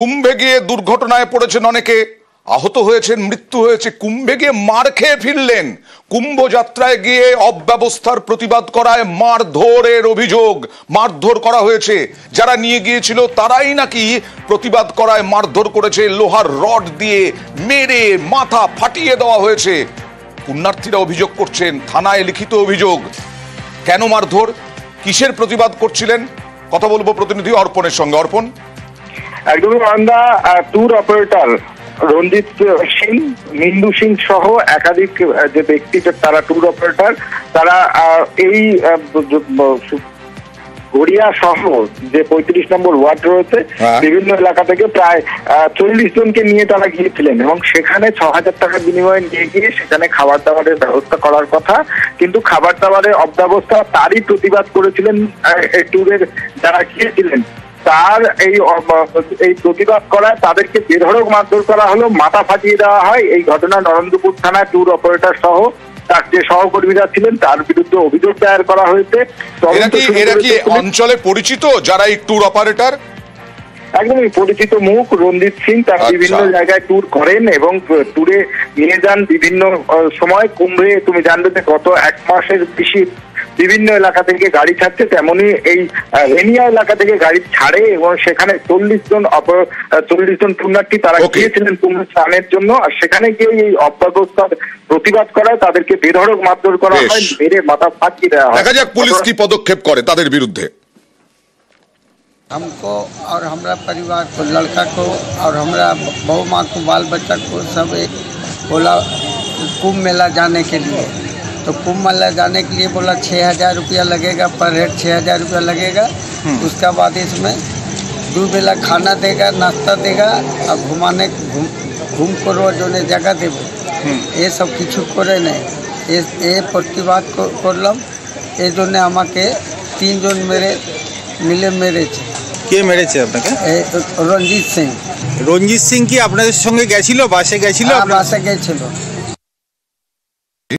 কুম্ভে গিয়ে দুর্ঘটনায় পড়েছেন অনেকে, আহত হয়েছেন, মৃত্যু হয়েছে। কুম্ভে গিয়ে মার খেয়ে ফিরলেন। কুম্ভ যাত্রায় গিয়ে অব্যবস্থার প্রতিবাদ করায় মারধরের অভিযোগ, মারধর করা হয়েছে। যারা নিয়ে গিয়েছিল তারাই নাকি প্রতিবাদ করায় মারধর করেছে, লোহার রড দিয়ে মেরে মাথা ফাটিয়ে দেওয়া হয়েছে। পুণ্যার্থীরা অভিযোগ করছেন, থানায় লিখিত অভিযোগ। কেন মারধর, কিসের প্রতিবাদ করছিলেন, কথা বলবো প্রতিনিধি অর্পণের সঙ্গে। অর্পণ, একদমই মান্দা, ট্যুর অপারেটর রঞ্জিত সিং, মিন্দু সিং সহ একাধিক যে ব্যক্তি তারা ট্যুর অপারেটর, তারা এই গড়িয়া সহ যে 35 নম্বর ওয়ার্ড রয়েছে বিভিন্ন এলাকা থেকে প্রায় 40 জনকে নিয়ে তারা গিয়েছিলেন এবং সেখানে 6000 টাকার বিনিময়ে নিয়ে গিয়ে সেখানে খাবার দাবারের ব্যবস্থা করার কথা, কিন্তু খাবার দাবারের অব্যবস্থা তারই প্রতিবাদ করেছিলেন ট্যুরের যারা গিয়েছিলেন। তার এই প্রতিবাদ করায় তাদেরকে বেধড়ক মারধর করা হলো, মাথা ফাটিয়ে দেওয়া হয়। এই ঘটনা নরেন্দ্রপুর থানায় ট্যুর অপারেটর সহ তার যে সহকর্মীরা ছিলেন তার বিরুদ্ধে অভিযোগ দায়ের করা হয়েছে। এরা কি অঞ্চলে পরিচিত যারা এই ট্যুর অপারেটর? একদমই পরিচিত মুখ রঞ্জিত সিং। তার বিভিন্ন জায়গায় ট্যুর করেন এবং ট্যুরে নিয়ে যান বিভিন্ন সময়। কুম্ভে তুমি জানবে যে গত 1 মাসের বেশি বিভিন্ন এলাকা থেকে গাড়ি ছাড়ছে, তেমনি এই রেনিয়া এলাকা থেকে গাড়ি ছাড়ে এবং সেখানে 40 জন পুণ্যার্থী তারা গিয়েছিলেন কুম্ভ স্নানের জন্য। আর সেখানে গিয়ে এই অব্যবস্থার প্রতিবাদ করায় তাদেরকে বেধড়ক মারধর করা হয়, মেরে মাথা ফাটিয়ে দেওয়া হয়। দেখা যাক পুলিশ কি পদক্ষেপ করে তাদের বিরুদ্ধে। हमको और हमारा परिवार को, लड़का को और हमारा बहू माँ को, बाल बच्चा को सब एक बोला कुंभ मेला जाने के लिए। तो कुंभ मेला जाने के लिए बोला 6000 रुपया लगेगा, पर हेड 6000 रुपया लगेगा। उसके बाद इसमें 2 बेला खाना देगा, नाश्ता देगा और घूम करो जो जगह देव ये सब किछु करे नहीं। ये प्रतिबाद करलाम। এই জন্য আমাকে 3 জন মিলে মেরেছে। কে মেরেছে আপনাকে? রঞ্জিত সিং। রঞ্জিত সিং কি আপনাদের সঙ্গে গেছিল? বাসে গেছিল? বাসে গেছিল।